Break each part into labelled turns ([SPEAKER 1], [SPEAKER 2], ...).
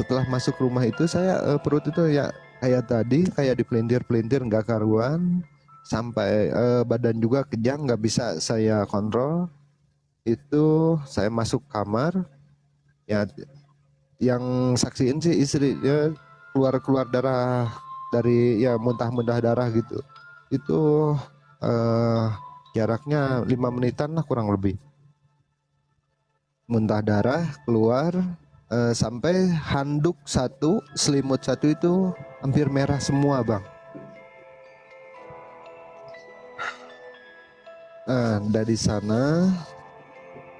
[SPEAKER 1] setelah masuk rumah itu saya perut itu ya kayak tadi, kayak dipelintir-pelintir nggak karuan, sampai badan juga kejang nggak bisa saya kontrol. Itu saya masuk kamar, ya yang saksiin sih istri, ya keluar darah dari, ya muntah-muntah darah gitu. Itu eh, jaraknya 5 menitan lah kurang lebih. Muntah darah keluar, sampai handuk satu, selimut satu itu hampir merah semua bang. Dari sana,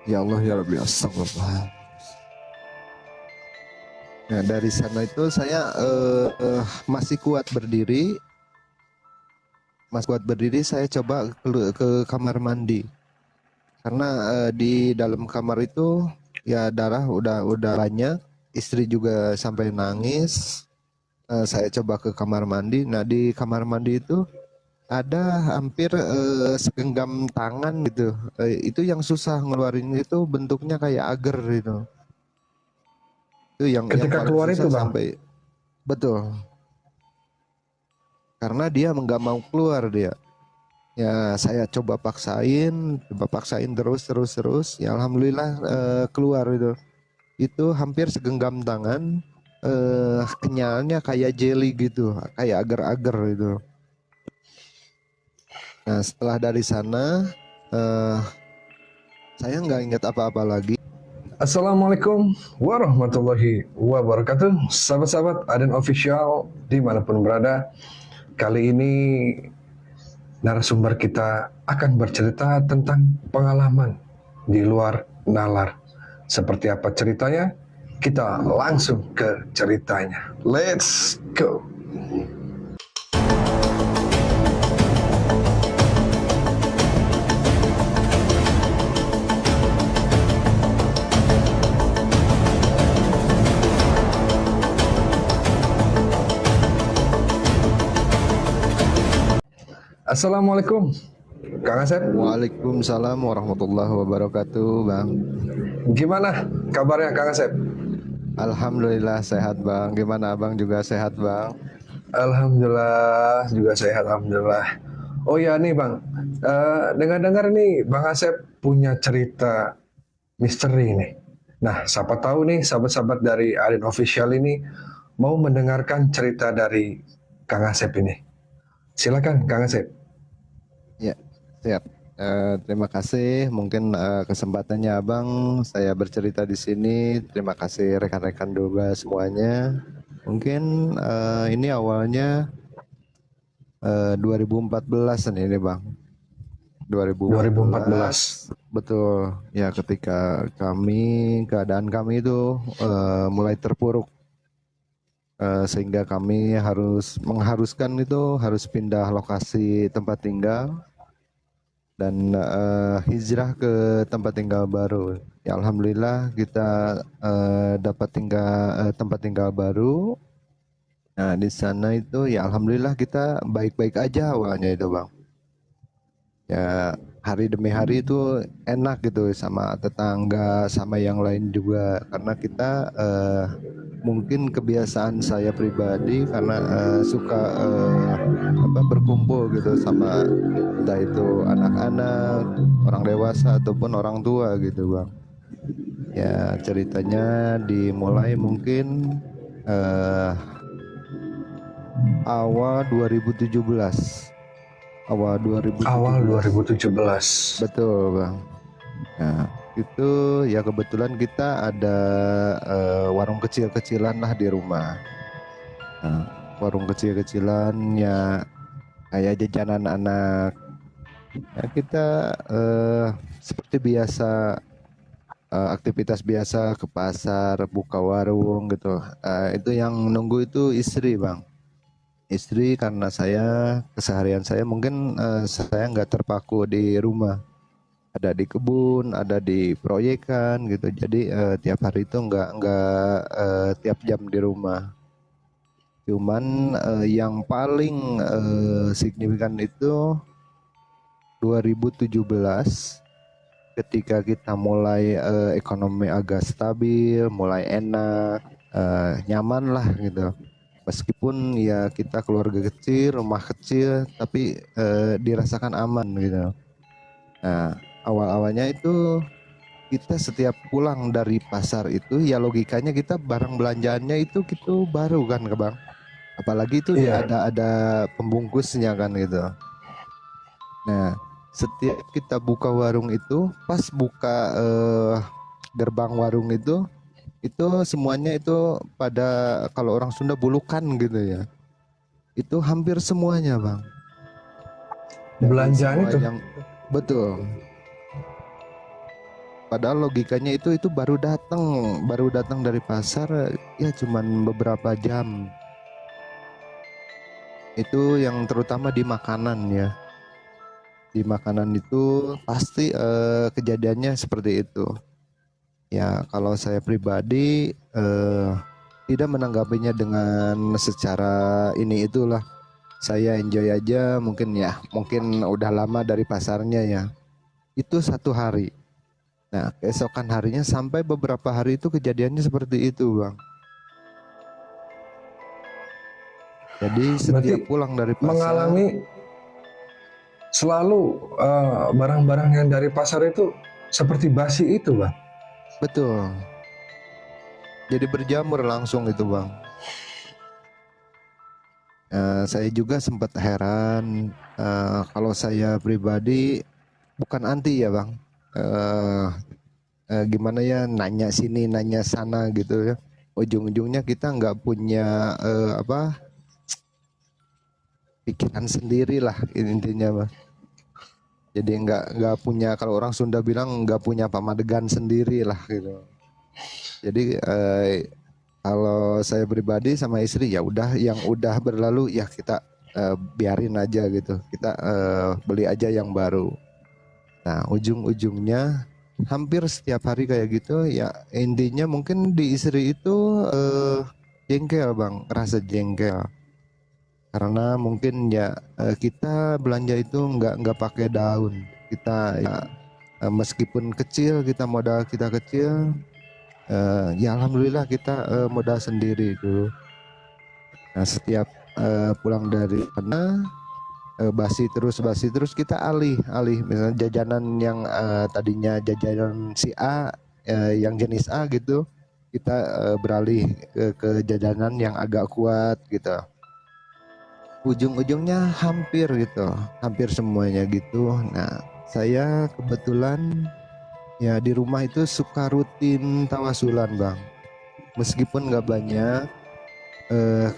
[SPEAKER 1] ya Allah ya Rabbi, astagfirullah. Nah dari sana itu saya masih kuat berdiri, saya coba ke kamar mandi, karena di dalam kamar itu ya darah udah banyak, istri juga sampai nangis. Saya coba ke kamar mandi. Nah di kamar mandi itu ada hampir segenggam tangan gitu. Itu yang susah ngeluarin, itu bentuknya kayak agar gitu. Itu yang
[SPEAKER 2] Ketika
[SPEAKER 1] paling
[SPEAKER 2] keluar itu
[SPEAKER 1] susah
[SPEAKER 2] bang,
[SPEAKER 1] sampai, betul, karena dia nggak mau keluar dia. Ya saya coba paksain terus. Ya alhamdulillah keluar itu. Itu hampir segenggam tangan, kenyalnya kayak jelly gitu, kayak agar-agar itu. Nah setelah dari sana, eh, saya nggak ingat apa-apa lagi.
[SPEAKER 2] Assalamualaikum warahmatullahi wabarakatuh. Sahabat-sahabat Aden Official dimanapun berada, kali ini narasumber kita akan bercerita tentang pengalaman di luar nalar. Seperti apa ceritanya? Kita langsung ke ceritanya. Let's go. Assalamualaikum, Kang Asep.
[SPEAKER 1] Waalaikumsalam warahmatullahi wabarakatuh bang.
[SPEAKER 2] Gimana kabarnya Kang Asep?
[SPEAKER 1] Alhamdulillah sehat bang. Gimana abang, juga sehat bang?
[SPEAKER 2] Alhamdulillah juga sehat, alhamdulillah. Oh ya nih bang, dengar-dengar nih Bang Asep punya cerita misteri nih. Nah, siapa tahu nih sahabat-sahabat dari Arin Official ini mau mendengarkan cerita dari Kang Asep ini. Silakan Kang Asep.
[SPEAKER 1] Ya, siap. Terima kasih. Mungkin kesempatannya abang saya bercerita di sini. Terima kasih rekan-rekan juga semuanya. Mungkin ini awalnya 2014 ini bang.
[SPEAKER 2] 2014.
[SPEAKER 1] 2014, betul. Ya ketika keadaan kami itu mulai terpuruk, sehingga kami harus pindah lokasi tempat tinggal dan hijrah ke tempat tinggal baru. Ya alhamdulillah kita dapat tempat tinggal baru. Nah di sana itu ya alhamdulillah kita baik-baik aja awalnya itu bang. Ya hari demi hari itu enak gitu sama tetangga, sama yang lain juga, karena kita mungkin kebiasaan saya pribadi karena suka berkumpul gitu sama, entah itu anak-anak, orang dewasa ataupun orang tua gitu bang. Ya ceritanya dimulai mungkin eh, awal 2017. Awal
[SPEAKER 2] Awal
[SPEAKER 1] 2017.
[SPEAKER 2] 2017.
[SPEAKER 1] Betul bang. Nah itu ya kebetulan kita ada warung kecil-kecilan lah di rumah. Nah, warung kecil-kecilan ya kayak jajanan anak. Ya kita seperti biasa, aktivitas biasa ke pasar, buka warung gitu. Itu yang nunggu itu istri bang. Istri, karena keseharian saya mungkin saya nggak terpaku di rumah, ada di kebun, ada di proyekan gitu. Jadi tiap hari itu nggak tiap jam di rumah. Cuman yang paling signifikan itu 2017, ketika kita mulai ekonomi agak stabil, mulai enak, nyaman lah gitu. Meskipun ya kita keluarga kecil, rumah kecil, tapi dirasakan aman gitu. Nah, awal-awalnya itu kita setiap pulang dari pasar itu ya logikanya kita barang belanjaannya itu gitu baru kan ke Bang. Apalagi itu
[SPEAKER 2] Iya,
[SPEAKER 1] ada pembungkusnya kan gitu. Nah, setiap kita buka warung itu, pas buka gerbang warung itu semuanya itu pada kalau orang Sunda bulukan gitu ya. Itu hampir semuanya, Bang. Dari
[SPEAKER 2] belanjaan
[SPEAKER 1] semua
[SPEAKER 2] itu.
[SPEAKER 1] yang betul. Padahal logikanya itu baru datang dari pasar ya cuman beberapa jam. Itu yang terutama di makanan ya. Di makanan itu pasti kejadiannya seperti itu. Ya, kalau saya pribadi tidak menanggapinya dengan secara ini itulah. Saya enjoy aja mungkin udah lama dari pasarnya ya. Itu satu hari. Nah, keesokan harinya sampai beberapa hari itu kejadiannya seperti itu, Bang. Jadi
[SPEAKER 2] Berarti
[SPEAKER 1] setiap pulang dari pasar,
[SPEAKER 2] mengalami selalu barang-barang yang dari pasar itu seperti basi itu, Bang.
[SPEAKER 1] betul. Jadi berjamur langsung itu, Bang. Saya juga sempat heran kalau saya pribadi bukan anti ya, Bang. Eh, Gimana ya nanya sini nanya sana gitu ya, ujung-ujungnya kita nggak punya pikiran sendiri lah intinya mah. Jadi nggak punya, kalau orang Sunda bilang nggak punya pamadegan sendiri lah gitu. Jadi kalau saya pribadi sama istri ya udah, yang udah berlalu ya kita biarin aja gitu, kita beli aja yang baru. Nah, ujung-ujungnya hampir setiap hari kayak gitu ya, intinya mungkin di istri itu jengkel, Bang, rasa jengkel. Karena mungkin ya kita belanja itu nggak pakai daun. Kita ya meskipun kecil, kita modal kita kecil, ya alhamdulillah kita modal sendiri dulu. Nah, setiap pulang dari sana basi terus kita alih misalnya jajanan yang tadinya jajanan si A yang jenis A gitu, kita beralih ke jajanan yang agak kuat gitu. Ujung-ujungnya hampir gitu, hampir semuanya gitu. Nah, saya kebetulan ya di rumah itu suka rutin tawasulan, Bang, meskipun nggak banyak.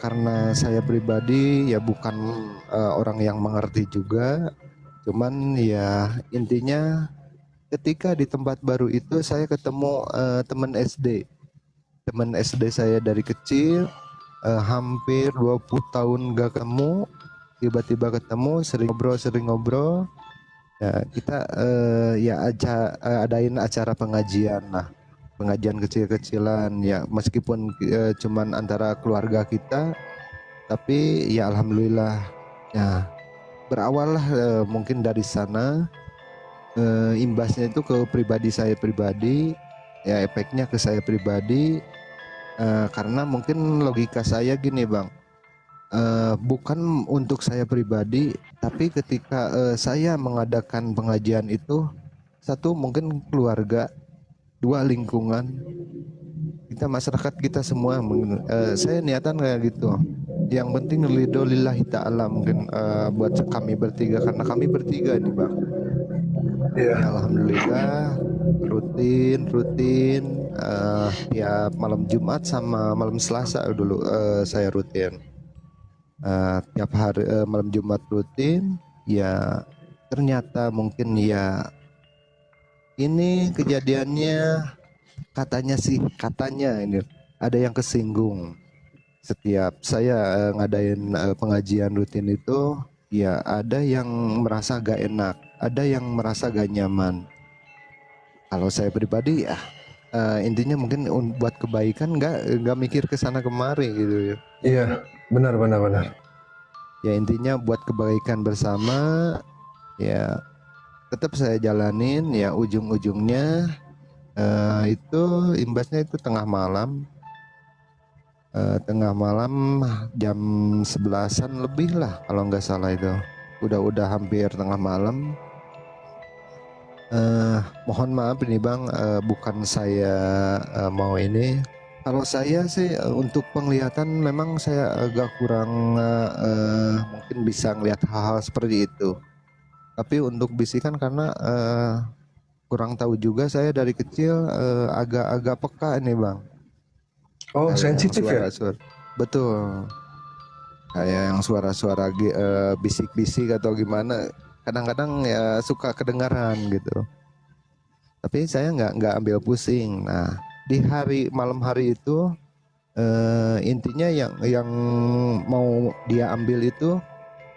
[SPEAKER 1] Karena saya pribadi ya bukan orang yang mengerti juga. Cuman ya intinya ketika di tempat baru itu saya ketemu teman SD. Teman SD saya dari kecil, hampir 20 tahun gak ketemu, tiba-tiba ketemu, sering ngobrol. Ya, kita adain acara pengajian lah. Pengajian kecil-kecilan ya, meskipun cuman antara keluarga kita, tapi ya alhamdulillah ya berawal lah mungkin dari sana. Imbasnya itu ke pribadi saya pribadi, ya efeknya ke saya pribadi, karena mungkin logika saya gini, Bang, bukan untuk saya pribadi, tapi ketika saya mengadakan pengajian itu, satu mungkin keluarga, dua lingkungan, kita masyarakat kita semua, saya niatan kayak gitu. Yang penting ridho lillahi ta'ala mungkin buat kami bertiga, karena kami bertiga nih, Bang. Ya
[SPEAKER 2] Iya.
[SPEAKER 1] alhamdulillah rutin tiap malam Jumat sama malam Selasa dulu saya rutin. Tiap hari malam Jumat rutin ya, ternyata mungkin ya ini kejadiannya, katanya ini ada yang kesinggung. Setiap saya ngadain pengajian rutin itu ya ada yang merasa gak enak, ada yang merasa gak nyaman. Kalau saya pribadi ya intinya mungkin buat kebaikan, nggak mikir ke sana kemari gitu ya.
[SPEAKER 2] Iya, benar benar benar.
[SPEAKER 1] Ya intinya buat kebaikan bersama ya, tetap saya jalanin ya. Ujung-ujungnya itu imbasnya itu tengah malam tengah malam jam 11-an lebih lah kalau nggak salah itu. Udah hampir tengah malam. Mohon maaf ini Bang, bukan saya mau ini. Kalau saya sih untuk penglihatan memang saya agak kurang mungkin bisa ngelihat hal-hal seperti itu. Tapi untuk bisikan karena kurang tahu juga saya dari kecil agak-agak peka nih Bang.
[SPEAKER 2] Oh,
[SPEAKER 1] Kayak yang
[SPEAKER 2] sensitif ya?
[SPEAKER 1] suara-suara. Betul. Kayak yang suara-suara bisik-bisik atau gimana. Kadang-kadang ya suka kedengaran gitu. Tapi saya nggak ambil pusing. Nah, di malam hari itu intinya yang mau dia ambil itu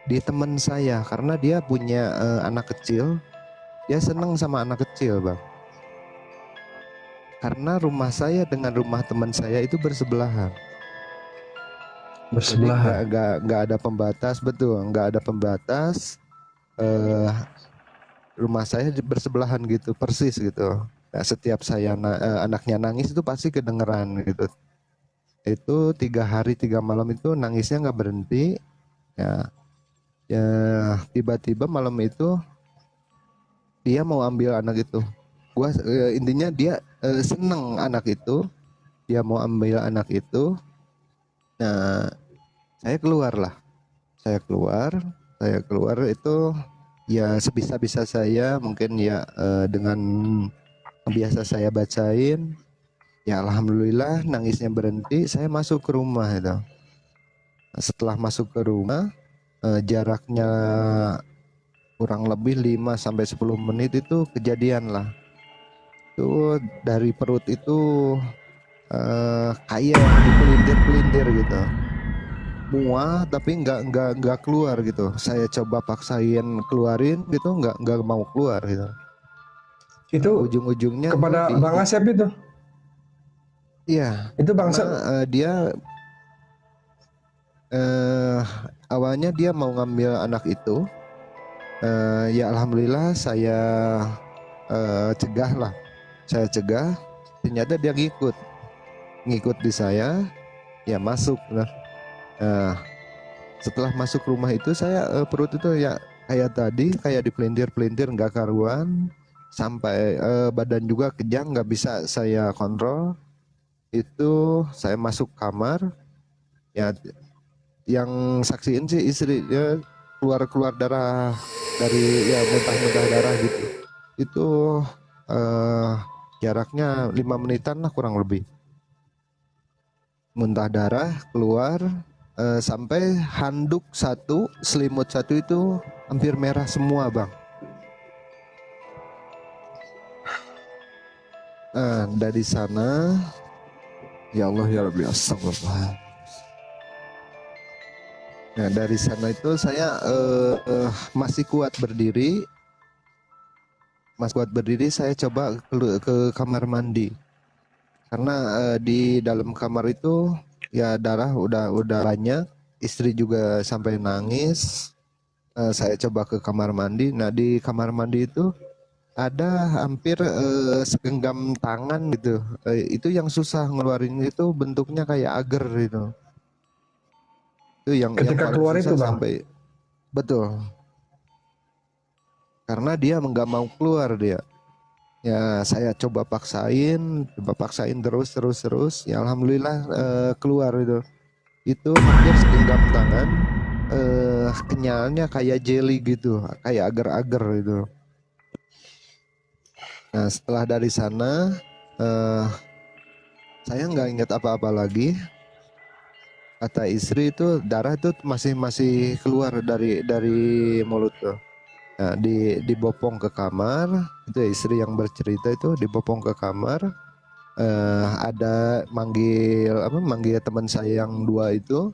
[SPEAKER 1] di teman saya karena dia punya anak kecil. Dia seneng sama anak kecil, Bang. Karena rumah saya dengan rumah teman saya itu bersebelahan. Jadi
[SPEAKER 2] Bersebelahan.
[SPEAKER 1] nggak ada pembatas, betul, nggak ada pembatas. eh, Rumah saya bersebelahan gitu, persis gitu. Nah, setiap anaknya nangis itu pasti kedengeran gitu. Itu 3 hari 3 malam itu nangisnya nggak berhenti. Ya, ya tiba-tiba malam itu dia mau ambil anak itu. Intinya dia seneng anak itu, dia mau ambil anak itu. Nah, saya keluar lah, saya keluar, saya keluar itu ya sebisa-bisa saya mungkin ya dengan biasa saya bacain. Ya alhamdulillah nangisnya berhenti, saya masuk ke rumah itu. Setelah masuk ke rumah, jaraknya kurang lebih 5 sampai 10 menit itu kejadian lah. Itu dari perut itu kayak dipelintir-pelintir gitu. Mual tapi nggak keluar gitu. Saya coba paksain keluarin gitu nggak mau keluar gitu.
[SPEAKER 2] Itu
[SPEAKER 1] Ujung-ujungnya tuh
[SPEAKER 2] kepada Bang Asep itu.
[SPEAKER 1] iya
[SPEAKER 2] Itu Bang
[SPEAKER 1] karena
[SPEAKER 2] Asep.
[SPEAKER 1] dia eh, awalnya dia mau ngambil anak itu. Ya alhamdulillah saya cegah lah. Saya cegah. Ternyata dia ngikut di saya. Ya masuk lah. Nah, setelah masuk rumah itu saya perut itu ya kayak tadi kayak dipelintir-pelintir nggak karuan. Sampai badan juga kejang nggak bisa saya kontrol. Itu saya masuk kamar. Ya yang saksiin sih istri ya keluar darah dari ya muntah-muntah darah gitu. Itu eh, jaraknya 5 menitan lah kurang lebih. Muntah darah keluar sampai handuk satu, selimut satu itu hampir merah semua, Bang. Dari sana ya Allah ya Rabbi astagfirullah. Nah, dari sana itu saya masih kuat berdiri, saya coba ke kamar mandi. Karena di dalam kamar itu ya darah udah banyak, istri juga sampai nangis. Saya coba ke kamar mandi. Nah, di kamar mandi itu ada hampir segenggam tangan gitu. Itu yang susah ngeluarin itu bentuknya kayak agar itu. Itu yang
[SPEAKER 2] Ketika
[SPEAKER 1] paling
[SPEAKER 2] keluar itu
[SPEAKER 1] susah
[SPEAKER 2] Bang.
[SPEAKER 1] sampai betul. Karena dia nggak mau keluar dia. Ya saya coba paksain terus. Ya alhamdulillah keluar itu. Itu hampir segenggam tangan, kenyalnya kayak jelly gitu, kayak agar-agar itu. Nah setelah dari sana eh, saya nggak ingat apa-apa lagi. Kata istri itu darah itu masih masih keluar dari mulut tuh. Nah, dibopong ke kamar. Itu ya istri yang bercerita itu dibopong ke kamar. Ada manggil teman saya yang dua itu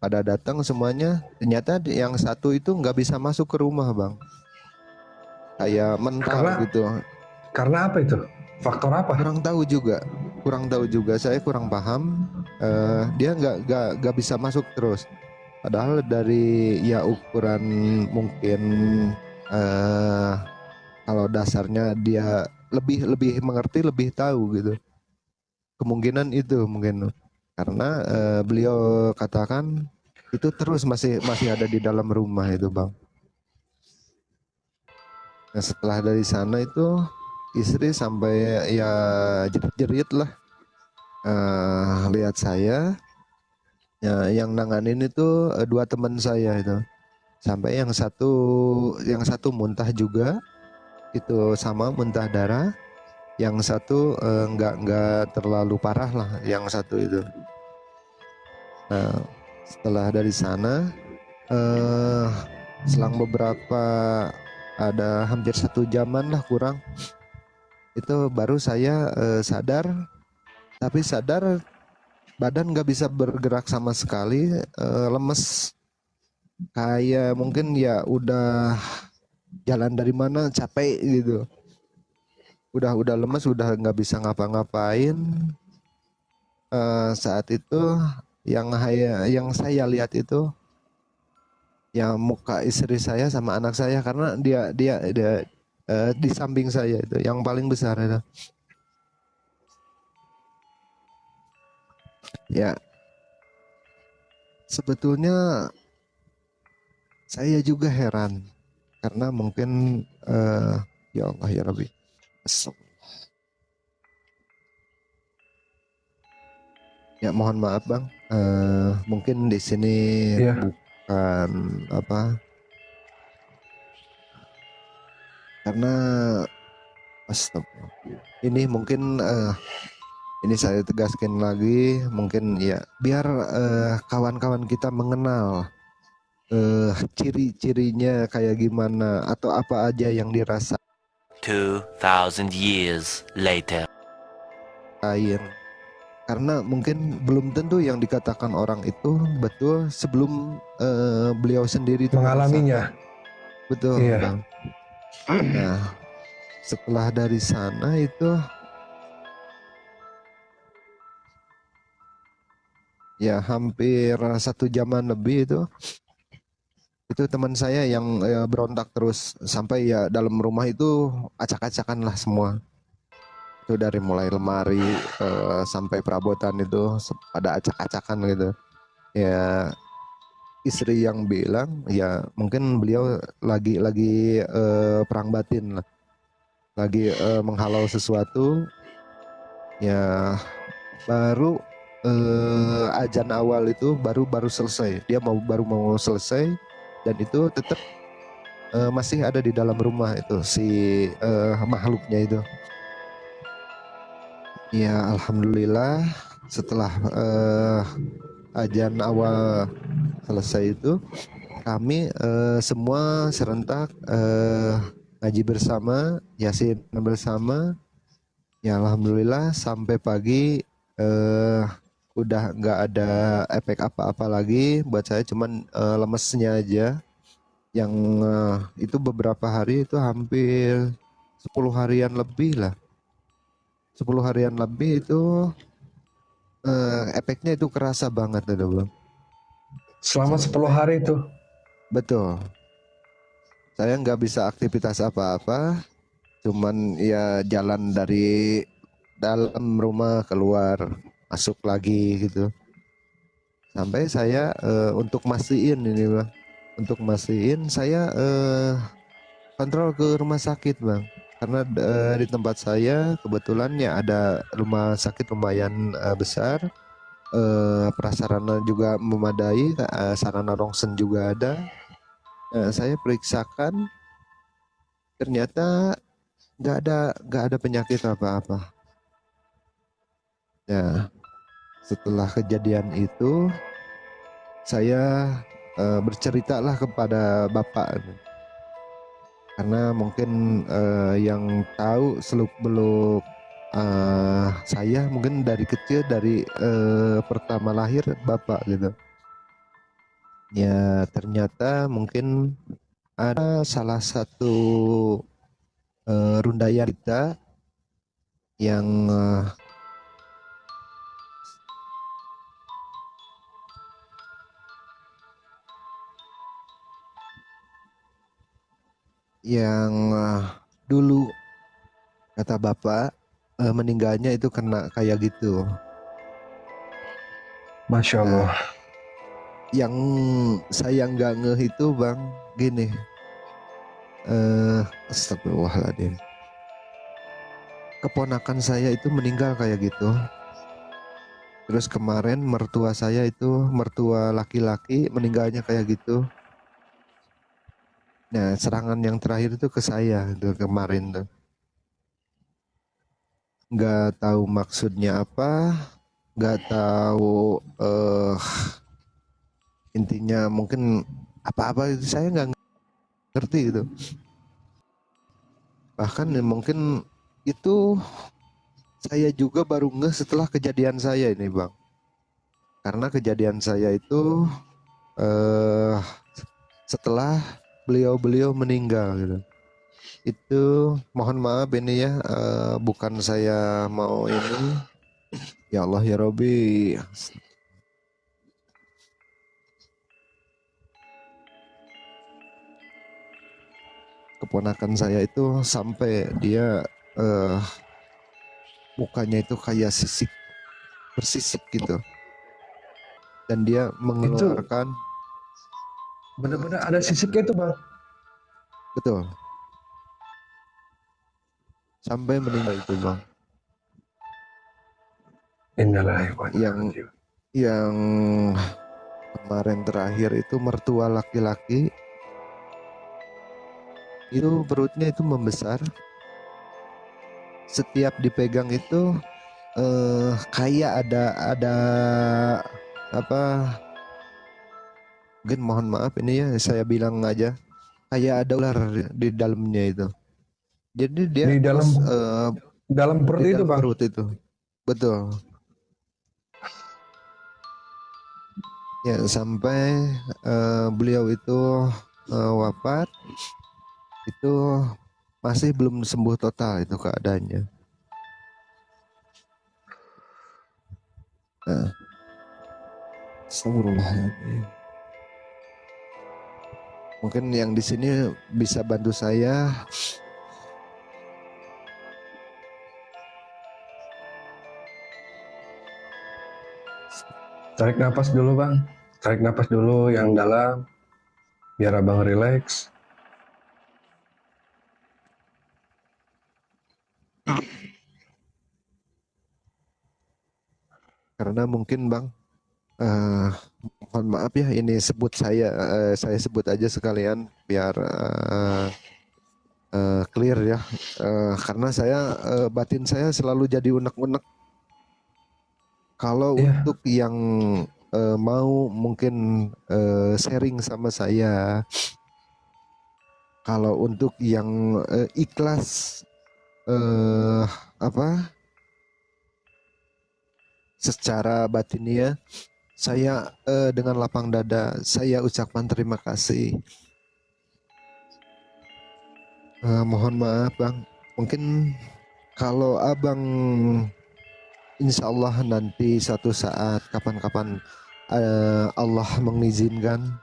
[SPEAKER 1] pada datang semuanya. Ternyata yang satu itu nggak bisa masuk ke rumah, Bang. Kayak mental
[SPEAKER 2] Karena
[SPEAKER 1] gitu.
[SPEAKER 2] karena apa itu? Faktor apa?
[SPEAKER 1] Kurang tahu juga, saya kurang paham. Dia nggak bisa masuk terus. Padahal dari ya ukuran mungkin eh, kalau dasarnya dia lebih lebih mengerti, lebih tahu gitu. Kemungkinan itu mungkin. karena beliau katakan itu terus masih masih ada di dalam rumah itu bang. Nah setelah dari sana itu istri sampai ya jerit-jerit lah, lihat saya. Ya, yang nanganin itu dua teman saya itu. Sampai yang satu muntah juga, itu sama muntah darah. Yang satu nggak terlalu parah lah, yang satu itu. Nah, setelah dari sana, eh, selang beberapa ada hampir 1 jaman lah kurang, itu baru saya sadar. Tapi sadar badan nggak bisa bergerak sama sekali, lemes. Kayak mungkin ya udah jalan dari mana capek gitu. Udah lemes, udah nggak bisa ngapa-ngapain. Saat itu yang saya lihat itu ya muka istri saya sama anak saya, karena dia di samping saya itu yang paling besar itu. Ya sebetulnya saya juga heran karena mungkin ya Allah ya Rabbi. Ya mohon maaf bang, mungkin di sini
[SPEAKER 2] Iya.
[SPEAKER 1] bukan apa, karena astagfirullah. Ini mungkin ini saya tegaskan lagi, mungkin ya biar kawan-kawan kita mengenal ciri-cirinya kayak gimana atau apa aja yang dirasain.
[SPEAKER 3] 2,000 years later.
[SPEAKER 1] Karena mungkin belum tentu yang dikatakan orang itu betul sebelum beliau sendiri itu
[SPEAKER 2] Mengalaminya.
[SPEAKER 1] merasakan. Betul
[SPEAKER 2] Iya.
[SPEAKER 1] bang. Nah setelah dari sana itu ya hampir 1 jaman lebih itu teman saya yang berontak terus sampai ya dalam rumah itu acak-acakan lah semua. Itu dari mulai lemari sampai perabotan itu pada acak-acakan gitu. Ya istri yang bilang ya mungkin beliau lagi perang batin lah, lagi menghalau sesuatu. Ya baru ajan awal itu baru selesai, dia baru mau selesai, dan itu tetap masih ada di dalam rumah itu si makhluknya itu. Ya alhamdulillah setelah ajan awal selesai itu kami semua serentak ngaji bersama, yasin bersama. Ya alhamdulillah sampai pagi udah nggak ada efek apa-apa lagi buat saya, cuman lemesnya aja yang itu beberapa hari itu hampir 10 harian lebih lah. 10 harian lebih itu efeknya itu kerasa banget itu bang.
[SPEAKER 2] Selama 10 hari itu.
[SPEAKER 1] Betul. Saya nggak bisa aktivitas apa-apa, cuman ya jalan dari dalam rumah keluar masuk lagi gitu. Sampai saya untuk mastiin ini bang, untuk mastiin saya kontrol ke rumah sakit bang, karena di tempat saya kebetulan ya ada rumah sakit lumayan besar, prasarana juga memadai, sarana rongsen juga ada. Saya periksakan ternyata nggak ada penyakit apa-apa. Ya setelah kejadian itu saya berceritalah kepada bapak, karena mungkin yang tahu seluk beluk saya mungkin dari kecil, dari pertama lahir bapak gitu. Ya ternyata mungkin ada salah satu rundayan kita yang dulu kata bapak meninggalnya itu kena kayak gitu.
[SPEAKER 2] Masya Allah.
[SPEAKER 1] Nah, yang saya nggak ngeh itu bang, gini, astagfirullahaladzim, keponakan saya itu meninggal kayak gitu. Terus kemarin mertua saya itu, mertua laki-laki meninggalnya kayak gitu. Nah, serangan yang terakhir itu ke saya itu kemarin tuh. Nggak tahu maksudnya apa, nggak tahu intinya mungkin apa-apa itu saya nggak ngerti gitu. Bahkan mungkin itu saya juga baru ngeh setelah kejadian saya ini bang. Karena kejadian saya itu eh setelah beliau-beliau meninggal gitu. Itu mohon maaf ini ya, bukan saya mau ini, ya Allah ya Robi, keponakan saya itu sampai dia eh, mukanya itu kayak sisik, bersisik gitu, dan dia
[SPEAKER 2] Itu
[SPEAKER 1] mengeluarkan,
[SPEAKER 2] benar-benar ada sisiknya itu bang.
[SPEAKER 1] betul, sampai meninggal itu bang. Nah,
[SPEAKER 2] Innalillahi wa inna
[SPEAKER 1] yang
[SPEAKER 2] ilaihi raji'un.
[SPEAKER 1] yang kemarin terakhir itu mertua laki-laki itu perutnya itu membesar, setiap dipegang itu kayak ada apa, mungkin mohon maaf ini ya saya bilang aja, kayak ada ular di dalamnya itu. Jadi dia
[SPEAKER 2] Di dalam
[SPEAKER 1] terus
[SPEAKER 2] dalam perut
[SPEAKER 1] di
[SPEAKER 2] itu
[SPEAKER 1] dalam
[SPEAKER 2] bang.
[SPEAKER 1] perut itu, betul. Ya sampai beliau itu wafat itu masih belum sembuh total itu keadaannya. Nah, astagfirullahaladzim. Mungkin yang di sini bisa bantu saya.
[SPEAKER 2] Tarik nafas dulu bang. Tarik nafas dulu yang dalam. Biar abang rileks.
[SPEAKER 1] Karena mungkin bang, eh mohon maaf ya ini sebut saya sebut aja sekalian biar clear ya. Karena saya batin saya selalu jadi unek-unek kalau
[SPEAKER 2] Iya.
[SPEAKER 1] untuk yang mau mungkin sharing sama saya. Kalau untuk yang ikhlas apa secara batinnya, saya dengan lapang dada saya ucapkan terima kasih. Mohon maaf bang, mungkin kalau abang insya Allah nanti satu saat kapan-kapan Allah mengizinkan,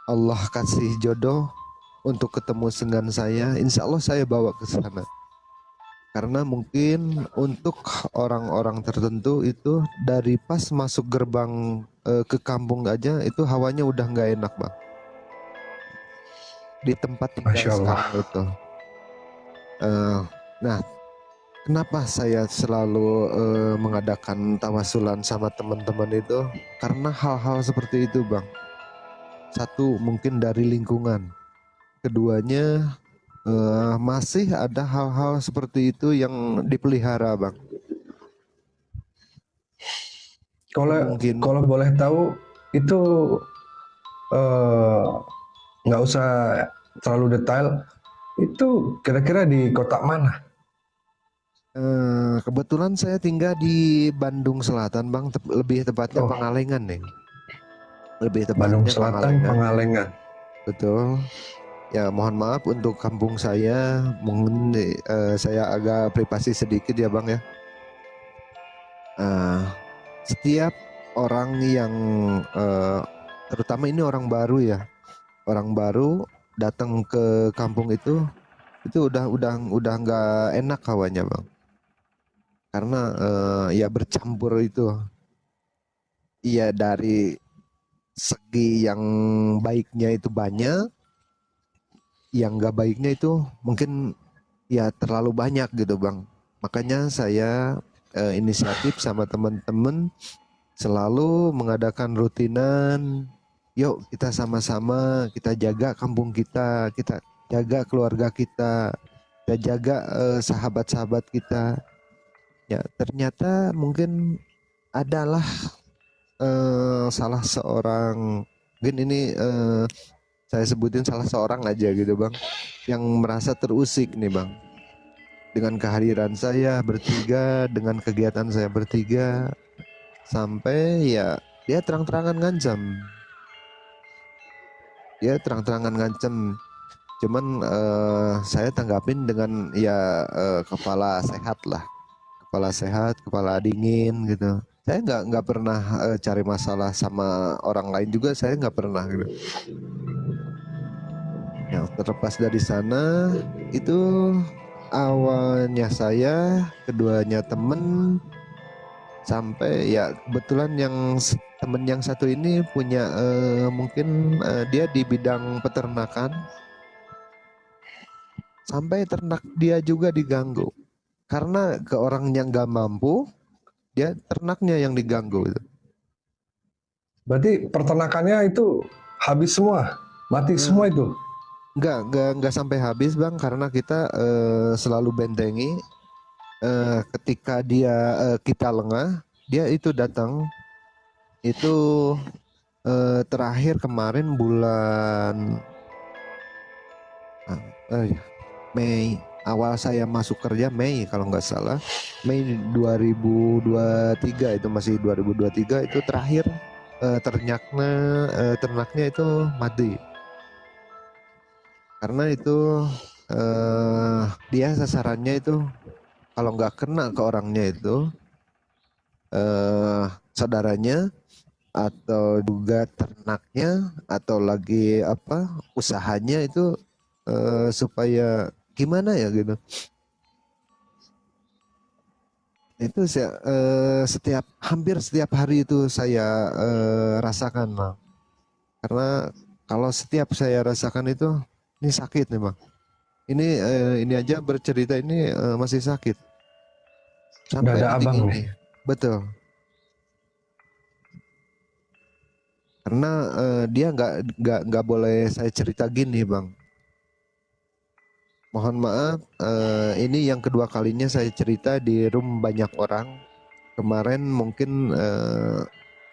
[SPEAKER 1] Allah kasih jodoh untuk ketemu dengan saya, insya Allah saya bawa ke sana. Karena mungkin untuk orang-orang tertentu itu dari pas masuk gerbang ke kampung aja itu hawanya udah nggak enak bang. Di tempat tinggal
[SPEAKER 2] Masya Allah.
[SPEAKER 1] sekarang itu. Nah, kenapa saya selalu mengadakan tawasulan sama teman-teman itu? Karena hal-hal seperti itu bang. Satu mungkin dari lingkungan. Keduanya masih ada hal-hal seperti itu yang dipelihara bang.
[SPEAKER 2] Kalau
[SPEAKER 1] Mungkin
[SPEAKER 2] kalau boleh tahu itu eh, nggak usah terlalu detail. Itu kira-kira di kota mana?
[SPEAKER 1] kebetulan saya tinggal di Bandung Selatan bang, lebih tepatnya
[SPEAKER 2] Oh,
[SPEAKER 1] Pangalengan nih. Lebih
[SPEAKER 2] Bandung
[SPEAKER 1] tepatnya
[SPEAKER 2] Selatan,
[SPEAKER 1] Pangalengan.
[SPEAKER 2] Pangalengan.
[SPEAKER 1] Betul. Ya mohon maaf untuk kampung saya, mungkin saya agak privasi sedikit ya bang ya. Eh, Setiap orang yang terutama ini orang baru ya, orang baru datang ke kampung itu udah nggak enak hawanya bang, karena ya bercampur itu Iya, dari segi yang baiknya itu banyak, yang nggak baiknya itu mungkin ya terlalu banyak gitu Bang. Makanya saya inisiatif sama teman-teman selalu mengadakan rutinan. Yuk kita sama-sama kita jaga kampung kita jaga keluarga kita jaga sahabat-sahabat kita. Ya ternyata mungkin adalah salah seorang, mungkin ini saya sebutin salah seorang aja gitu Bang, yang merasa terusik nih Bang dengan kehadiran saya bertiga, dengan kegiatan saya bertiga, sampai ya dia terang-terangan ngancam, cuman saya tanggapin dengan ya kepala sehat lah, kepala sehat, kepala dingin gitu. Saya nggak pernah cari masalah sama orang lain juga, saya nggak pernah gitu. Yang terlepas dari sana itu awalnya saya, keduanya temen, sampai ya kebetulan temen yang satu ini punya mungkin dia di bidang peternakan, sampai ternak dia juga diganggu karena ke orang yang nggak mampu, dia ternaknya yang diganggu itu.
[SPEAKER 2] Berarti peternakannya itu habis semua, mati semua
[SPEAKER 1] Eh,
[SPEAKER 2] itu.
[SPEAKER 1] nggak sampai habis Bang, karena kita selalu bentengi. Ketika kita lengah, dia itu datang. Itu terakhir kemarin bulan ya, Mei, awal saya masuk kerja Mei kalau nggak salah, Mei 2023, itu masih 2023 itu terakhir ternaknya itu mati karena itu dia sasarannya itu kalau nggak kena ke orangnya itu saudaranya atau juga ternaknya atau lagi apa usahanya itu supaya gimana ya gitu. Itu hampir setiap hari itu saya rasakan Bang. Karena kalau setiap saya rasakan itu ini sakit nih Bang. Ini aja bercerita ini masih sakit
[SPEAKER 2] Udah
[SPEAKER 1] sampai
[SPEAKER 2] ada
[SPEAKER 1] detik
[SPEAKER 2] abang nih.
[SPEAKER 1] ini. Betul. Karena dia nggak boleh saya cerita gini Bang. Mohon maaf, ini yang kedua kalinya saya cerita di room banyak orang. Kemarin mungkin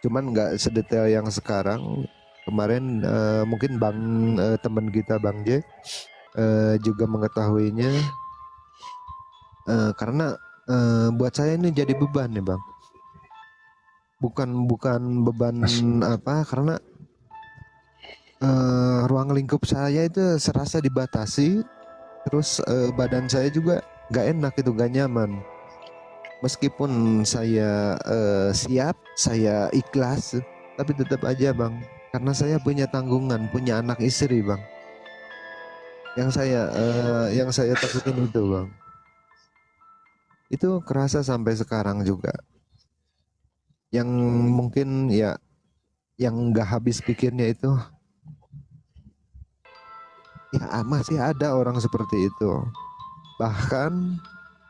[SPEAKER 1] cuman nggak sedetail yang sekarang. Kemarin mungkin teman kita Bang J juga mengetahuinya, karena buat saya ini jadi beban nih Bang. Bukan beban apa, karena ruang lingkup saya itu serasa dibatasi. Terus badan saya juga gak enak, itu gak nyaman. Meskipun saya siap, saya ikhlas, tapi tetap aja Bang, karena saya punya tanggungan, punya anak istri Bang. Yang saya takutin itu Bang. Itu kerasa sampai sekarang juga. Yang mungkin ya yang gak habis pikirnya itu, ya masih ada orang seperti itu. Bahkan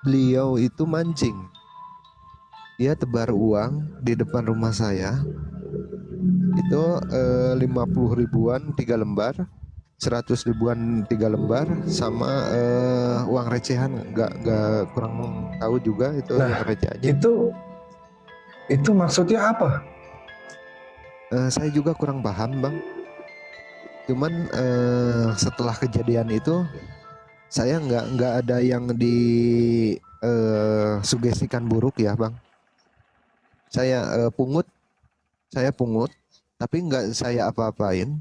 [SPEAKER 1] beliau itu mancing. Dia tebar uang di depan rumah saya. Itu 50 ribuan 3 lembar, 100 ribuan 3 lembar, sama uang recehan nggak kurang tahu juga itu
[SPEAKER 2] Nah,
[SPEAKER 1] uang recehannya.
[SPEAKER 2] itu maksudnya apa?
[SPEAKER 1] Saya juga kurang paham Bang. Cuman setelah kejadian itu saya nggak ada yang di sugestikan buruk ya Bang. Saya pungut, tapi nggak saya apa-apain.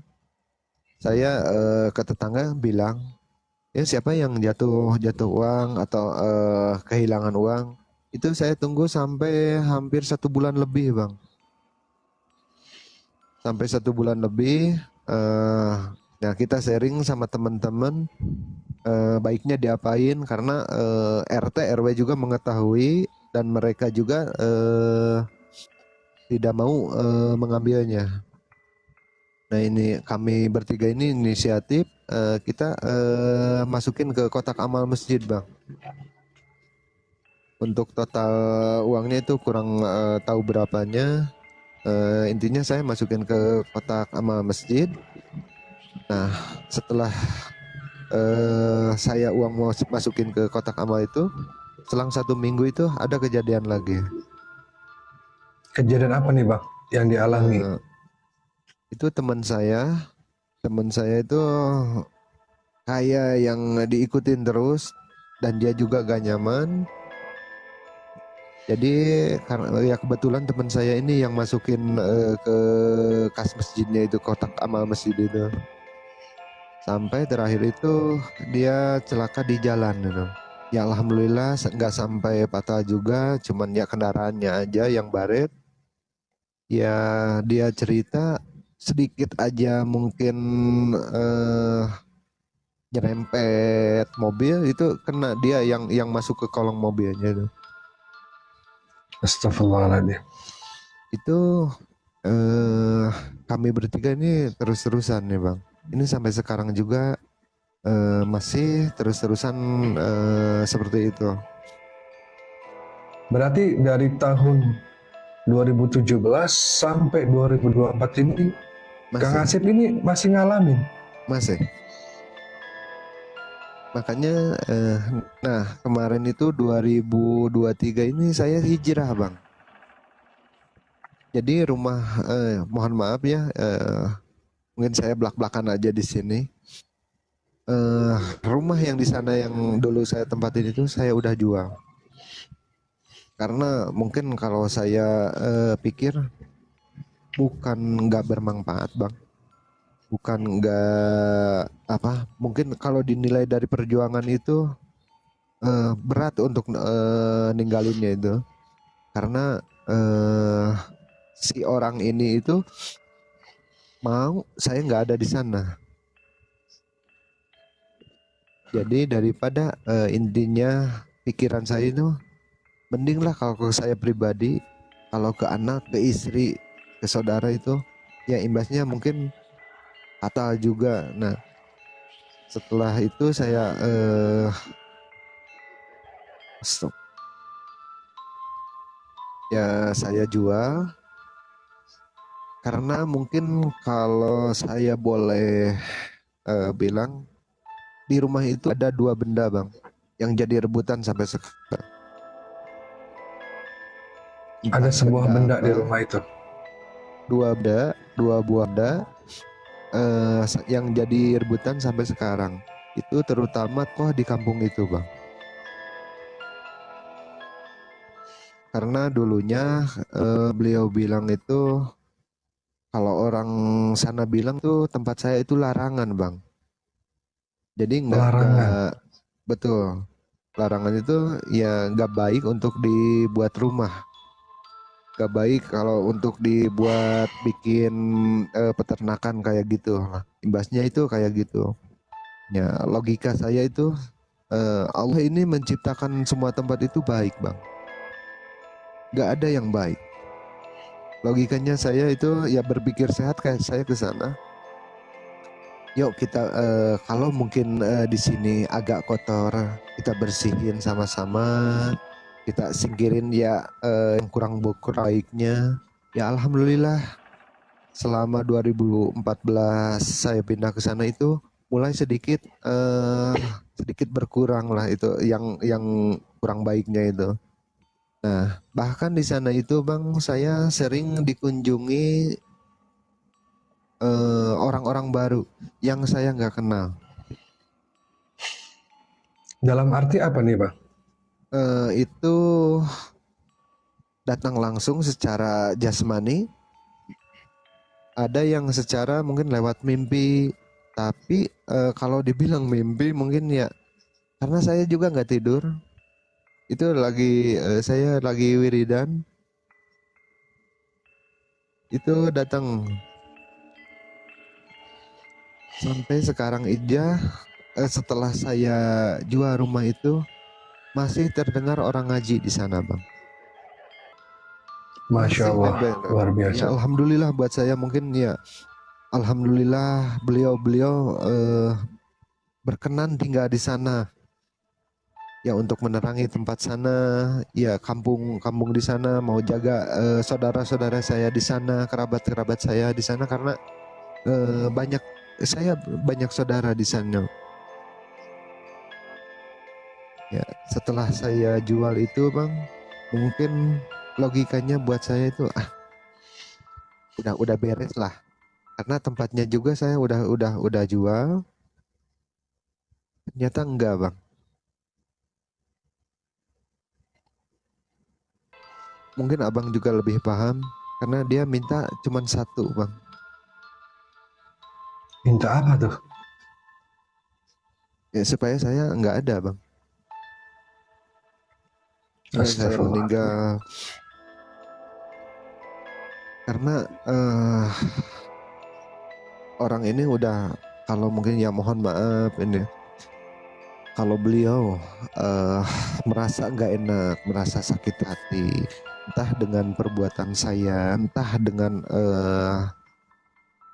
[SPEAKER 1] Saya ke tetangga bilang, ya siapa yang jatuh uang atau kehilangan uang, itu saya tunggu sampai hampir 1 bulan lebih Bang. Sampai 1 bulan lebih, nah kita sharing sama teman-teman, baiknya diapain, karena RT RW juga mengetahui dan mereka juga tidak mau mengambilnya. Nah ini kami bertiga ini inisiatif, kita masukin ke kotak amal masjid bang. Untuk total uangnya itu kurang tahu berapanya. Intinya saya masukin ke kotak amal masjid. Nah setelah saya uang mau masukin ke kotak amal itu, selang 1 minggu itu ada kejadian lagi.
[SPEAKER 2] Kejadian apa nih bang yang dialami?
[SPEAKER 1] Eh, itu teman saya itu kayak yang diikutin terus dan dia juga gak nyaman. Jadi karena ya kebetulan teman saya ini yang masukin ke kas masjidnya itu, kotak amal masjid itu. Sampai terakhir itu dia celaka di jalan gitu. Ya alhamdulillah nggak sampai patah juga, cuman ya kendaraannya aja yang baret. Ya dia cerita sedikit aja mungkin eh, nyerempet mobil itu kena dia yang masuk ke kolong mobilnya itu.
[SPEAKER 2] Astagfirullahaladzim.
[SPEAKER 1] Itu eh kami bertiga ini terus-terusan nih bang. Ini sampai sekarang juga masih terus-terusan seperti itu.
[SPEAKER 2] Berarti dari tahun 2017 sampai 2024 ini Kang
[SPEAKER 1] Masih,
[SPEAKER 2] Asep ini masih ngalamin.
[SPEAKER 1] masih. Makanya nah kemarin itu 2023 ini saya hijrah bang. Jadi rumah mohon maaf ya, mungkin saya belak-belakan aja di sini. Rumah yang di sana yang dulu saya tempatin itu saya udah jual. Karena mungkin kalau saya pikir bukan nggak bermanfaat bang, bukan nggak apa, mungkin kalau dinilai dari perjuangan itu berat untuk ninggalinnya itu. Karena si orang ini itu mau saya nggak ada di sana. Jadi daripada intinya pikiran saya itu mending lah kalau ke saya pribadi, kalau ke anak, ke istri, ke saudara itu ya imbasnya mungkin fatal juga. Nah setelah itu saya stop. Ya saya jual karena mungkin kalau saya boleh bilang di rumah itu ada 2 benda bang yang jadi rebutan sampai sekarang.
[SPEAKER 2] Ada
[SPEAKER 1] Entah
[SPEAKER 2] sebuah benda di
[SPEAKER 1] apa,
[SPEAKER 2] rumah itu.
[SPEAKER 1] dua buah benda yang jadi rebutan sampai sekarang. Itu terutama toh di kampung itu bang. Karena dulunya beliau bilang itu kalau orang sana bilang tuh tempat saya itu larangan bang. Jadi
[SPEAKER 2] Larangan.
[SPEAKER 1] nggak betul. Larangan itu ya nggak baik untuk dibuat rumah. Gak baik kalau untuk dibuat bikin peternakan kayak gitu. Nah, imbasnya itu kayak gitu. Ya logika saya itu Allah ini menciptakan semua tempat itu baik bang. Gak ada yang baik. Logikanya saya itu ya berpikir sehat kayak saya ke sana. Yuk kita kalau mungkin di sini agak kotor, kita bersihin sama-sama, kita singkirin ya yang kurang baiknya. Ya alhamdulillah selama 2014 saya pindah ke sana itu mulai sedikit berkurang lah itu yang kurang baiknya itu. Nah, bahkan di sana itu Bang saya sering dikunjungi orang-orang baru yang saya nggak kenal.
[SPEAKER 2] Dalam arti apa nih bang?
[SPEAKER 1] Itu datang langsung secara jasmani, ada yang secara mungkin lewat mimpi. Tapi kalau dibilang mimpi mungkin ya karena saya juga nggak tidur. Itu lagi saya lagi wiridan. Itu datang sampai sekarang Ija setelah saya jual rumah itu masih terdengar orang ngaji di sana, Bang.
[SPEAKER 2] Masya
[SPEAKER 1] masih
[SPEAKER 2] Allah,
[SPEAKER 1] nempel.
[SPEAKER 2] luar biasa.
[SPEAKER 1] Ya alhamdulillah buat saya mungkin ya, alhamdulillah beliau-beliau berkenan tinggal di sana ya, untuk menerangi tempat sana ya, kampung-kampung di sana, mau jaga saudara-saudara saya di sana, kerabat-kerabat saya di sana, karena banyak, saya banyak saudara di sana ya. Setelah saya jual itu bang, mungkin logikanya buat saya itu udah beres lah, karena tempatnya juga saya udah jual. Ternyata enggak bang. Mungkin abang juga lebih paham, karena dia minta cuman satu bang.
[SPEAKER 2] Minta apa tuh?
[SPEAKER 1] Ya, supaya saya nggak ada bang, supaya saya
[SPEAKER 2] Astagfirullah.
[SPEAKER 1] meninggal. Karena orang ini udah, kalau mungkin ya mohon maaf ini, kalau beliau eh, merasa nggak enak, merasa sakit hati, entah dengan perbuatan saya, entah dengan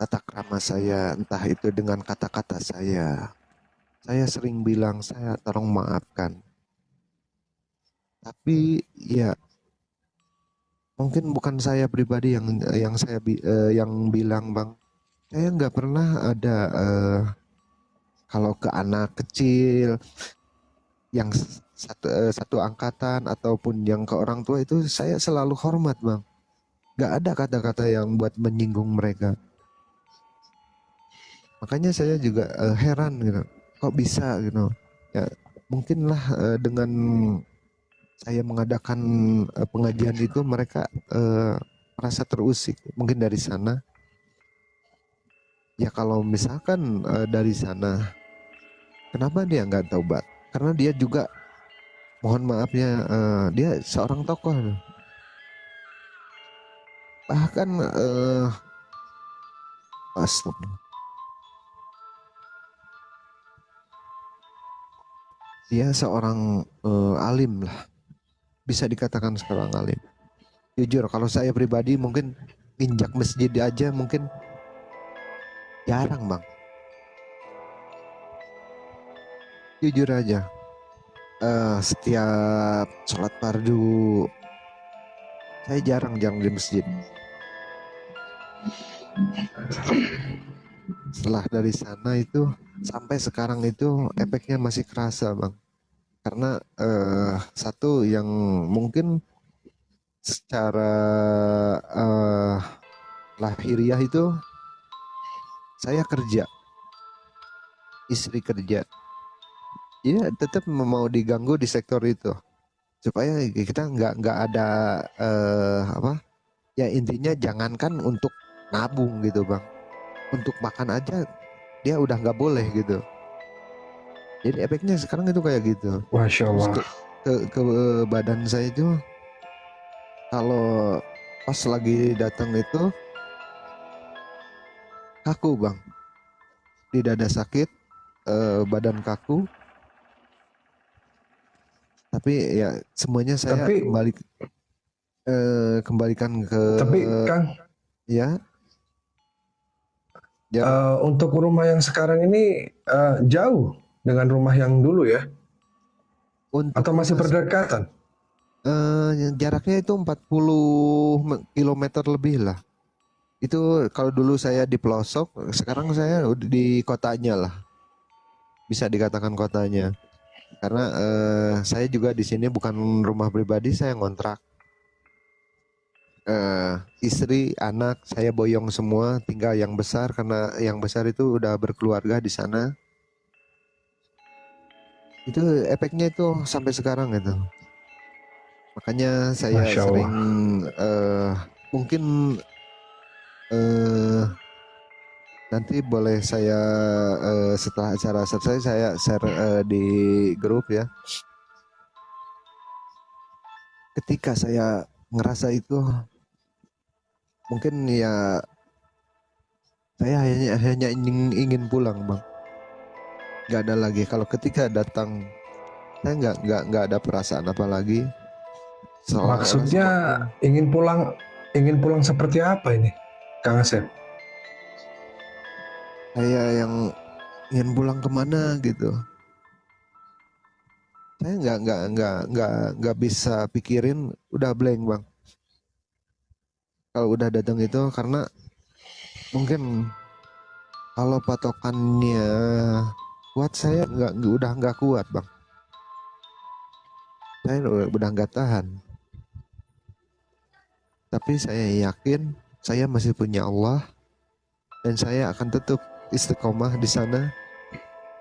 [SPEAKER 1] tata krama saya, entah itu dengan kata-kata saya sering bilang, saya tolong maafkan. Tapi ya mungkin bukan saya pribadi yang bilang bang. Saya nggak pernah ada kalau ke anak kecil yang satu angkatan ataupun yang ke orang tua itu, saya selalu hormat bang. Nggak ada kata-kata yang buat menyinggung mereka. Makanya saya juga heran gitu, kok bisa gitu. Ya mungkinlah dengan saya mengadakan pengajian itu, mereka merasa terusik mungkin dari sana. Ya kalau misalkan dari sana, kenapa dia nggak taubat? Karena dia juga, mohon maafnya, dia seorang tokoh. Bahkan astagfirullah, dia seorang alim lah, bisa dikatakan seorang alim. Jujur kalau saya pribadi mungkin injak masjid aja mungkin jarang bang. Jujur aja, setiap sholat fardu saya jarang-jarang di masjid. Setelah dari sana itu sampai sekarang itu efeknya masih kerasa bang. Karena satu yang mungkin secara eh, lahiriah itu, saya kerja, istri kerja, ya tetap mau diganggu di sektor itu, supaya kita nggak ada apa ya, intinya jangankan untuk nabung gitu bang, untuk makan aja dia udah nggak boleh gitu. Jadi efeknya sekarang itu kayak gitu.
[SPEAKER 2] Masya
[SPEAKER 1] Terus
[SPEAKER 2] Allah.
[SPEAKER 1] ke badan saya itu, kalau pas lagi datang itu kaku bang, di dada sakit, badan kaku, tapi ya semuanya saya
[SPEAKER 2] Tapi
[SPEAKER 1] kembalikan ke,
[SPEAKER 2] Kang,
[SPEAKER 1] ya ya
[SPEAKER 2] untuk rumah yang sekarang ini jauh dengan rumah yang dulu ya?
[SPEAKER 1] untuk
[SPEAKER 2] Atau masih
[SPEAKER 1] rumah
[SPEAKER 2] berdekatan?
[SPEAKER 1] jaraknya itu 40 kilometer lebih lah. Itu kalau dulu saya di pelosok, sekarang saya udah di kotanya lah, bisa dikatakan kotanya. Karena saya juga di sini bukan rumah pribadi, saya ngontrak. Istri, anak saya boyong semua, tinggal yang besar, karena yang besar itu udah berkeluarga di sana. Itu efeknya itu sampai sekarang gitu. Makanya saya
[SPEAKER 2] Masya Allah.
[SPEAKER 1] sering mungkin eh, nanti boleh saya setelah acara selesai saya share di grup ya. Ketika saya ngerasa itu, mungkin ya saya hanya ingin pulang bang. Gak ada lagi. Kalau ketika datang, saya nggak ada perasaan apa lagi.
[SPEAKER 2] Maksudnya ingin pulang seperti apa ini, Kang Asep?
[SPEAKER 1] saya yang ingin pulang kemana gitu. Saya nggak bisa pikirin, udah blank bang. Kalau udah datang itu karena mungkin kalau patokannya kuat, saya udah nggak kuat bang. Saya udah nggak tahan. Tapi saya yakin saya masih punya Allah dan saya akan tetap istiqomah di sana.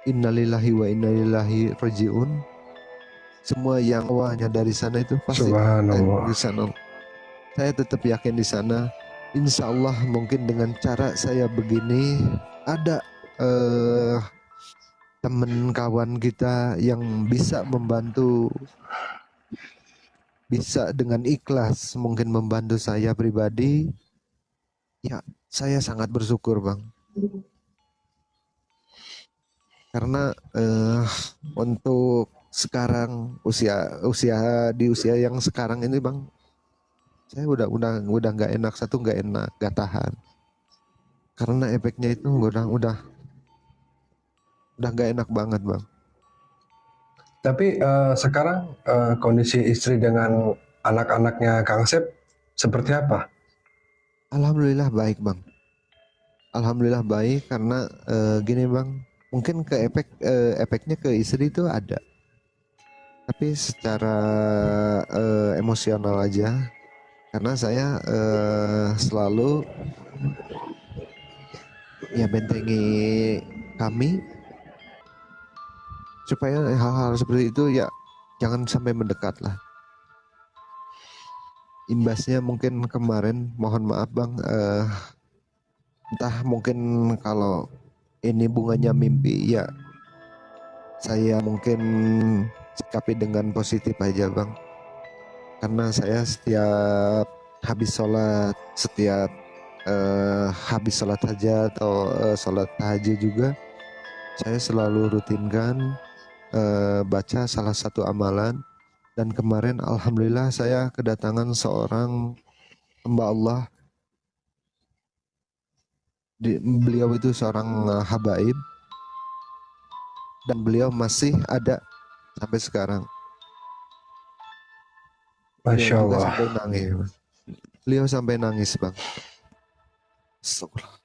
[SPEAKER 1] Innalillahi wa inna ilaihi rajiun. Semua yang awalnya dari sana itu pasti
[SPEAKER 2] Subhanallah.
[SPEAKER 1] di sana. Saya tetap yakin di sana. Insya Allah mungkin dengan cara saya begini ada teman kawan kita yang bisa membantu, bisa dengan ikhlas mungkin membantu saya pribadi. Ya, saya sangat bersyukur bang. Karena untuk sekarang di usia yang sekarang ini bang, saya udah nggak enak, satu nggak enak, nggak tahan. Karena efeknya itu udah nggak enak banget bang.
[SPEAKER 2] Tapi sekarang kondisi istri dengan anak-anaknya Kang Asep seperti apa?
[SPEAKER 1] Alhamdulillah baik bang. Alhamdulillah baik karena gini bang, mungkin efeknya ke istri itu ada, tapi secara emosional aja. Karena saya selalu ya bentengi kami supaya hal-hal seperti itu ya jangan sampai mendekat lah. Imbasnya mungkin kemarin, mohon maaf bang, entah mungkin kalau ini bunganya mimpi ya, saya mungkin sikapi dengan positif aja bang. Karena saya setiap habis sholat, setiap habis sholat hajat atau sholat tahajud juga, saya selalu rutinkan baca salah satu amalan. Dan kemarin alhamdulillah saya kedatangan seorang hamba Allah. Beliau itu seorang habaib dan beliau masih ada sampai sekarang.
[SPEAKER 2] Masya
[SPEAKER 1] Beliau juga
[SPEAKER 2] Allah.
[SPEAKER 1] sampai nangis. Beliau sampai nangis bang. Astagfirullah.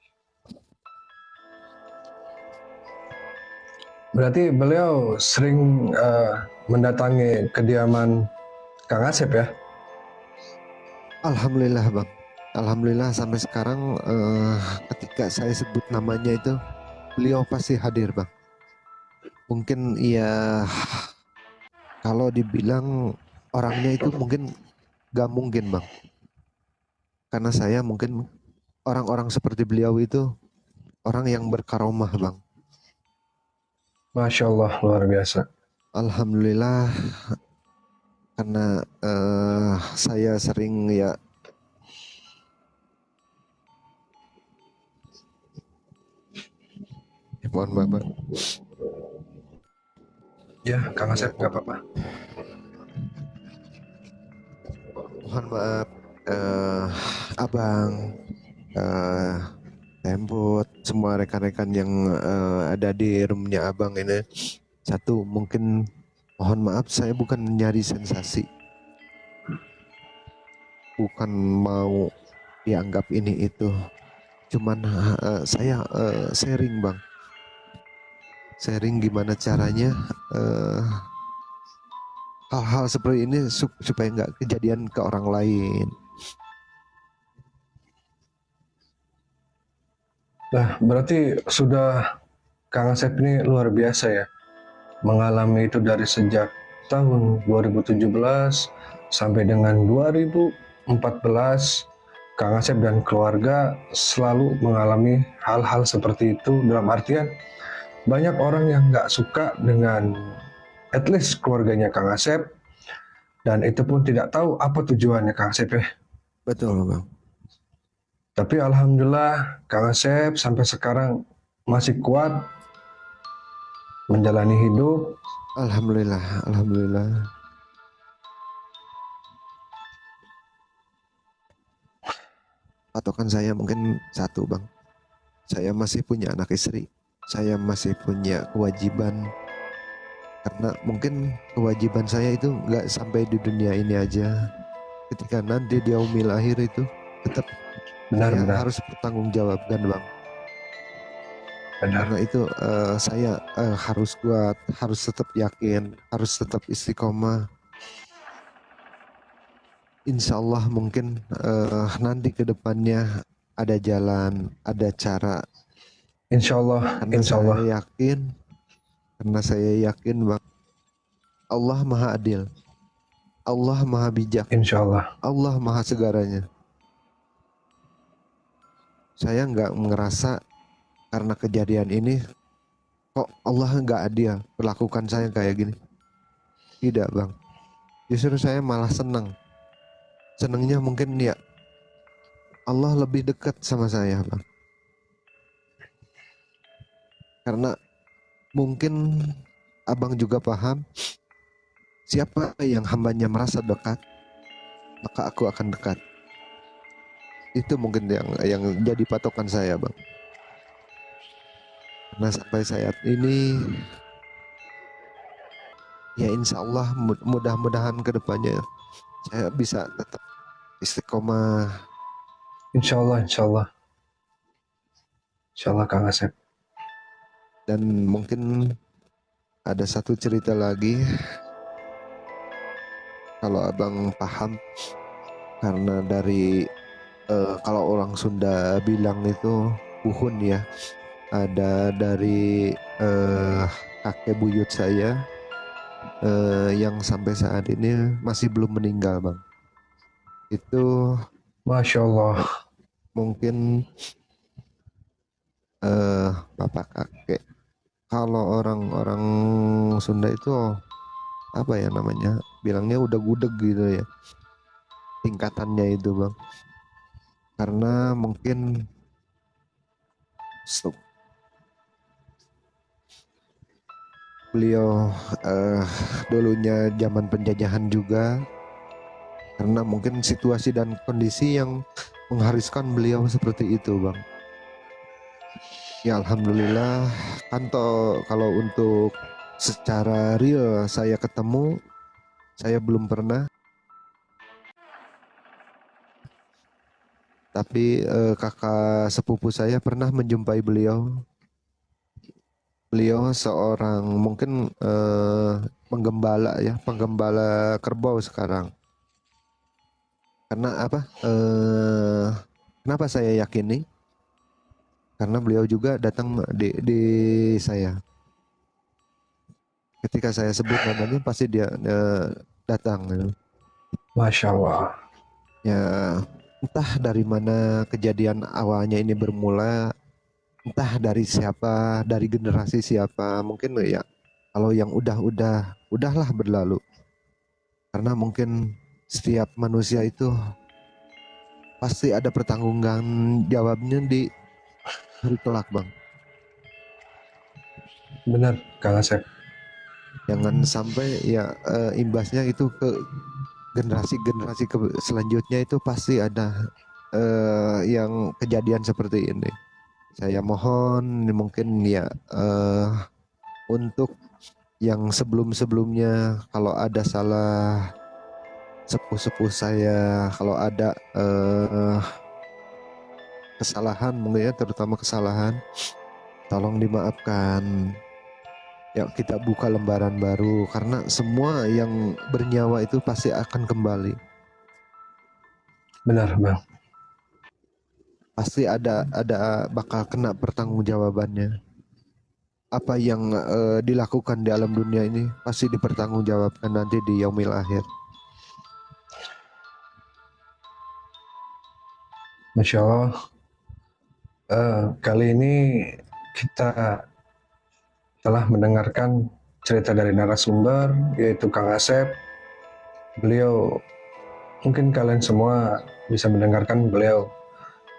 [SPEAKER 2] Berarti beliau sering mendatangi kediaman Kang Asep ya?
[SPEAKER 1] Alhamdulillah bang. Alhamdulillah sampai sekarang ketika saya sebut namanya itu beliau pasti hadir bang. Mungkin ya kalau dibilang orangnya itu mungkin gak mungkin bang. Karena saya mungkin orang-orang seperti beliau itu orang yang berkaromah bang.
[SPEAKER 2] Masya Allah, luar biasa.
[SPEAKER 1] Alhamdulillah karena saya sering ya mohon maaf bang.
[SPEAKER 2] Ya, Kang Asep nggak apa-apa.
[SPEAKER 1] Mohon maaf abang, Tembut, semua rekan-rekan yang ada di roomnya abang ini. Satu, mungkin mohon maaf saya bukan mencari sensasi, bukan mau dianggap ini itu, cuman saya sharing bang, sharing gimana caranya hal-hal seperti ini supaya nggak kejadian ke orang lain.
[SPEAKER 2] Nah, berarti sudah Kang Asep ini luar biasa ya. Mengalami itu dari sejak tahun 2017 sampai dengan 2014. Kang Asep dan keluarga selalu mengalami hal-hal seperti itu, dalam artian banyak orang yang nggak suka dengan at least keluarganya Kang Asep, dan itu pun tidak tahu apa tujuannya Kang Asep ya.
[SPEAKER 1] Betul bang.
[SPEAKER 2] Tapi alhamdulillah Kang Asep sampai sekarang masih kuat menjalani hidup.
[SPEAKER 1] Alhamdulillah, alhamdulillah. patokan saya mungkin satu bang, saya masih punya anak istri, saya masih punya kewajiban, karena mungkin kewajiban saya itu nggak sampai di dunia ini aja, ketika nanti di yaumil akhir itu tetap saya
[SPEAKER 2] Benar-benar.
[SPEAKER 1] harus bertanggung jawabkan bang.
[SPEAKER 2] Benar.
[SPEAKER 1] Karena itu saya harus kuat, harus tetap yakin, harus tetap istiqomah. Insya Allah mungkin nanti ke depannya ada jalan, ada cara.
[SPEAKER 2] Insya Allah,
[SPEAKER 1] Karena
[SPEAKER 2] insya
[SPEAKER 1] saya
[SPEAKER 2] Allah,
[SPEAKER 1] yakin, karena saya yakin bang, Allah Maha Adil, Allah Maha Bijak,
[SPEAKER 2] insya Allah.
[SPEAKER 1] Allah Maha Segaranya. Saya nggak ngerasa karena kejadian ini kok Allah nggak adil perlakukan saya kayak gini. Tidak bang, justru saya malah senang. Senangnya mungkin ya Allah lebih dekat sama saya bang. Karena mungkin abang juga paham, siapa yang hambanya merasa dekat, maka aku akan dekat. Itu mungkin yang jadi patokan saya bang. Karena sampai saat ini ya insya Allah mudah-mudahan kedepannya saya bisa tetap istiqomah.
[SPEAKER 2] Insya Allah, insya Allah. Insya Allah Kang Asep.
[SPEAKER 1] Dan mungkin ada satu cerita lagi, kalau abang paham, karena dari kalau orang Sunda bilang itu puhun ya, ada dari kakek buyut saya yang sampai saat ini masih belum meninggal bang. Itu
[SPEAKER 2] Masya Allah.
[SPEAKER 1] mungkin bapak kakek. Kalau orang-orang Sunda itu apa ya namanya, bilangnya udah gudeg gitu ya tingkatannya itu bang. Karena mungkin stop, beliau dulunya zaman penjajahan juga, karena mungkin situasi dan kondisi yang mengharuskan beliau seperti itu bang. Ya alhamdulillah, kan kalau untuk secara real saya ketemu, saya belum pernah. Tapi kakak sepupu saya pernah menjumpai beliau. Beliau seorang mungkin penggembala ya, penggembala kerbau sekarang. Karena apa? Kenapa saya yakini? Karena beliau juga datang di saya. Ketika saya sebut namanya pasti dia datang.
[SPEAKER 2] Masya Allah.
[SPEAKER 1] Ya entah dari mana kejadian awalnya ini bermula, entah dari siapa, dari generasi siapa, mungkin ya kalau yang udahlah berlalu. Karena mungkin setiap manusia itu pasti ada pertanggungan jawabnya di hari kelak bang.
[SPEAKER 2] Benar Kang Asep.
[SPEAKER 1] Jangan sampai ya imbasnya itu ke generasi-generasi selanjutnya itu pasti ada yang kejadian seperti ini. Saya mohon mungkin ya untuk yang sebelum-sebelumnya kalau ada salah sepuh-sepuh saya, kalau ada kesalahan mungkin ya, terutama kesalahan, tolong dimaafkan. Ya kita buka lembaran baru, karena semua yang bernyawa itu pasti akan kembali.
[SPEAKER 2] Benar Bang.
[SPEAKER 1] Pasti ada bakal kena pertanggungjawabannya. Apa yang dilakukan di alam dunia ini pasti dipertanggungjawabkan nanti di yaumil akhir.
[SPEAKER 2] Masya Allah. Kali ini kita telah mendengarkan cerita dari narasumber yaitu Kang Asep. Beliau, mungkin kalian semua bisa mendengarkan beliau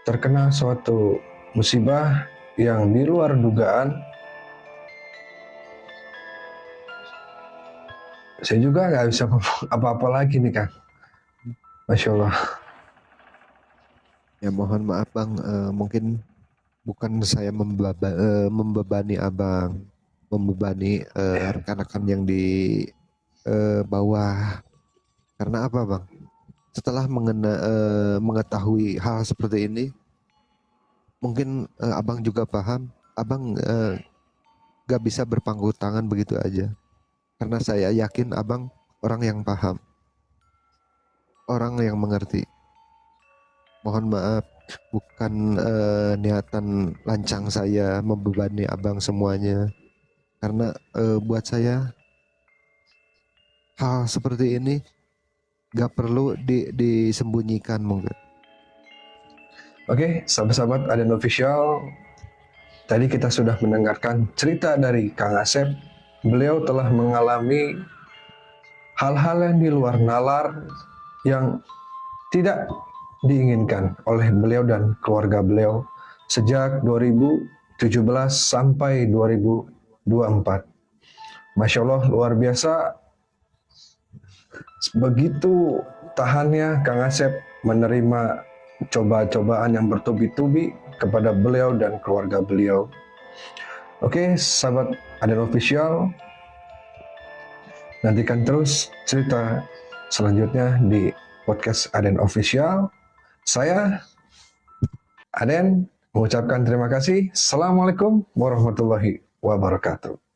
[SPEAKER 2] terkena suatu musibah yang di luar dugaan. Saya juga nggak bisa ngomong apa-apa lagi nih Kang. Masya Allah.
[SPEAKER 1] Ya mohon maaf Bang, mungkin bukan saya membebani Abang, membebani rekan-rekan yang di bawah. Karena apa Bang? Setelah mengetahui hal seperti ini, mungkin Abang juga paham, Abang gak bisa berpangku tangan begitu aja. Karena saya yakin Abang orang yang paham, orang yang mengerti. Mohon maaf, bukan niatan lancang saya membebani Abang semuanya. Karena buat saya hal seperti ini gak perlu disembunyikan mungkin.
[SPEAKER 2] Oke, sahabat-sahabat Aden Official, tadi kita sudah mendengarkan cerita dari Kang Asep. Beliau telah mengalami hal-hal yang di luar nalar yang tidak diinginkan oleh beliau dan keluarga beliau sejak 2017 sampai 2024. Masya Allah, luar biasa. Begitu tahannya Kang Asep menerima coba-cobaan yang bertubi-tubi kepada beliau dan keluarga beliau. Oke, sahabat Aden Official, nantikan terus cerita selanjutnya di podcast Aden Official. Saya Aden mengucapkan terima kasih. Assalamualaikum warahmatullahi wabarakatuh.